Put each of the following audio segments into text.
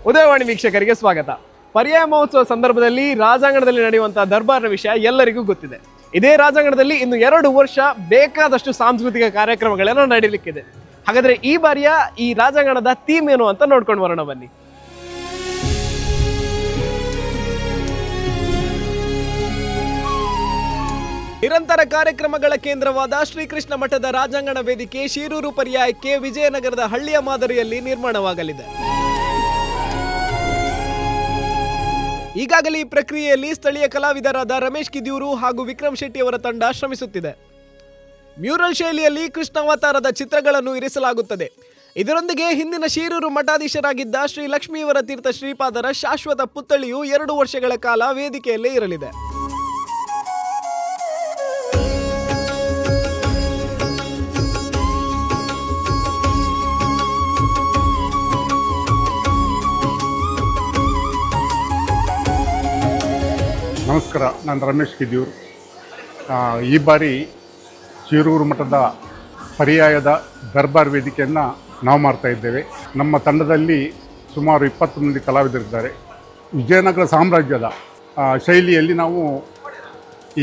ಉದಯವಾಣಿ ವೀಕ್ಷಕರಿಗೆ ಸ್ವಾಗತ. ಪರ್ಯಾಯ ಮಹೋತ್ಸವ ಸಂದರ್ಭದಲ್ಲಿ ರಾಜಾಂಗಣದಲ್ಲಿ ನಡೆಯುವಂತಹ ದರ್ಬಾರ್ನ ವಿಷಯ ಎಲ್ಲರಿಗೂ ಗೊತ್ತಿದೆ. ಇದೇ ರಾಜಾಂಗಣದಲ್ಲಿ ಇನ್ನು 2 ವರ್ಷ ಬೇಕಾದಷ್ಟು ಸಾಂಸ್ಕೃತಿಕ ಕಾರ್ಯಕ್ರಮಗಳೆಲ್ಲ ನಡೆಯಲಿಕ್ಕಿದೆ. ಹಾಗಾದ್ರೆ ಈ ಬಾರಿಯ ಈ ರಾಜಾಂಗಣದ ಥೀಮ್ ಏನು ಅಂತ ನೋಡ್ಕೊಂಡು ಬರೋಣ ಬನ್ನಿ. ನಿರಂತರ ಕಾರ್ಯಕ್ರಮಗಳ ಕೇಂದ್ರವಾದ ಶ್ರೀಕೃಷ್ಣ ಮಠದ ರಾಜಾಂಗಣ ವೇದಿಕೆ ಶಿರೂರು ಪರ್ಯಾಯಕ್ಕೆ ವಿಜಯನಗರದ ಹಳ್ಳಿಯ ಮಾದರಿಯಲ್ಲಿ ನಿರ್ಮಾಣವಾಗಲಿದೆ. ಈಗಾಗಲೇ ಈ ಪ್ರಕ್ರಿಯೆಯಲ್ಲಿ ಸ್ಥಳೀಯ ಕಲಾವಿದರಾದ ರಮೇಶ್ ಕಿದಿಯೂರು ಹಾಗೂ ವಿಕ್ರಮ್ ಶೆಟ್ಟಿ ಅವರ ತಂಡ ಶ್ರಮಿಸುತ್ತಿದೆ. ಮ್ಯೂರಲ್ ಶೈಲಿಯಲ್ಲಿ ಕೃಷ್ಣಾವತಾರದ ಚಿತ್ರಗಳನ್ನು ಇರಿಸಲಾಗುತ್ತದೆ. ಇದರೊಂದಿಗೆ ಹಿಂದಿನ ಶಿರೂರು ಮಠಾಧೀಶರಾಗಿದ್ದ ಶ್ರೀ ಲಕ್ಷ್ಮೀವರ ತೀರ್ಥ ಶ್ರೀಪಾದರ ಶಾಶ್ವತ ಪುತ್ಥಳಿಯು 2 ವರ್ಷಗಳ ಕಾಲ ವೇದಿಕೆಯಲ್ಲೇ ಇರಲಿದೆ. ನಮಸ್ಕಾರ, ನಾನು ರಮೇಶ್ ಕಿದಿಯೂರು. ಈ ಬಾರಿ ಶಿರೂರು ಮಠದ ಪರ್ಯಾಯದ ದರ್ಬಾರ್ ವೇದಿಕೆಯನ್ನು ನಾವು ಮಾಡ್ತಾ ಇದ್ದೇವೆ. ನಮ್ಮ ತಂಡದಲ್ಲಿ ಸುಮಾರು 20 ಮಂದಿ ಕಲಾವಿದರಿದ್ದಾರೆ. ವಿಜಯನಗರ ಸಾಮ್ರಾಜ್ಯದ ಶೈಲಿಯಲ್ಲಿ ನಾವು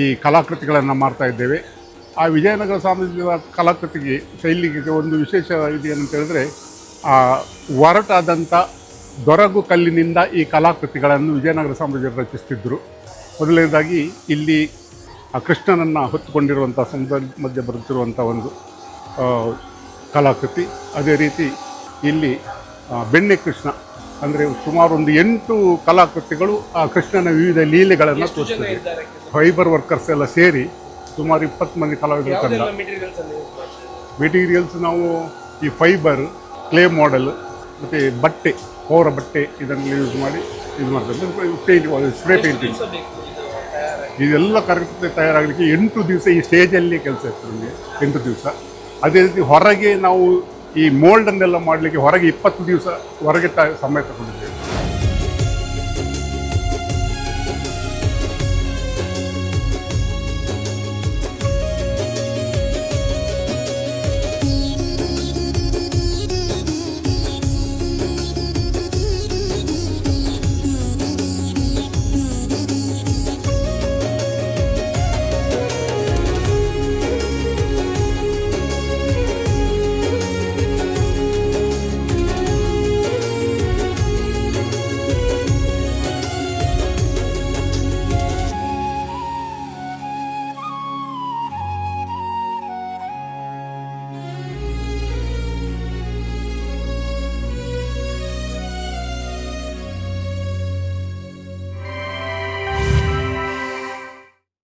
ಈ ಕಲಾಕೃತಿಗಳನ್ನು ಮಾಡ್ತಾ ಇದ್ದೇವೆ. ಆ ವಿಜಯನಗರ ಸಾಮ್ರಾಜ್ಯದ ಕಲಾಕೃತಿಗೆ ಶೈಲಿಗೆ ಒಂದು ವಿಶೇಷ ಇದೇನಂತ ಹೇಳಿದ್ರೆ, ಒರಟಾದಂಥ ದೊರಗು ಕಲ್ಲಿನಿಂದ ಈ ಕಲಾಕೃತಿಗಳನ್ನು ವಿಜಯನಗರ ಸಾಮ್ರಾಜ್ಯರು ರಚಿಸ್ತಿದ್ದರು. ಮೊದಲನೇದಾಗಿ ಇಲ್ಲಿ ಕೃಷ್ಣನನ್ನು ಹೊತ್ತುಕೊಂಡಿರುವಂಥ ಸಮುದ್ರದ ಮಧ್ಯೆ ಬರುತ್ತಿರುವಂಥ ಒಂದು ಕಲಾಕೃತಿ. ಅದೇ ರೀತಿ ಇಲ್ಲಿ ಬೆಣ್ಣೆ ಕೃಷ್ಣ ಅಂದರೆ ಸುಮಾರು ಒಂದು 8 ಕಲಾಕೃತಿಗಳು ಆ ಕೃಷ್ಣನ ವಿವಿಧ ಲೀಲೆಗಳನ್ನು ತೋರಿಸ್ತದೆ. ಫೈಬರ್ ವರ್ಕರ್ಸ್ ಎಲ್ಲ ಸೇರಿ ಸುಮಾರು 20 ಮಂದಿ ಕಲಾವಿದರು ತಂಡ. ಮೆಟೀರಿಯಲ್ಸ್ ನಾವು ಈ ಫೈಬರ್, ಕ್ಲೇ ಮಾಡೆಲ್ ಮತ್ತು ಬಟ್ಟೆ, ಪೌರ ಬಟ್ಟೆ ಇದನ್ನು ಯೂಸ್ ಮಾಡಿ ಇದು ಮಾಡ್ತಾರೆ. ಸ್ಪ್ರೇ ಪೇಂಟಿಂಗ್ ಇದೆಲ್ಲ ಕರೆಕ್ಟ್ ತಯಾರಾಗಲಿಕ್ಕೆ 8 ದಿವಸ ಈ ಸ್ಟೇಜಲ್ಲಿ ಕೆಲಸ ಇರ್ತದೆ ನಮಗೆ, 8 ದಿವಸ. ಅದೇ ರೀತಿ ಹೊರಗೆ ನಾವು ಈ ಮೋಲ್ಡನ್ನೆಲ್ಲ ಮಾಡಲಿಕ್ಕೆ ಹೊರಗೆ 20 ದಿವಸ ಹೊರಗೆ ಸಮಯ ತಗೊಂಡಿದ್ದೇವೆ.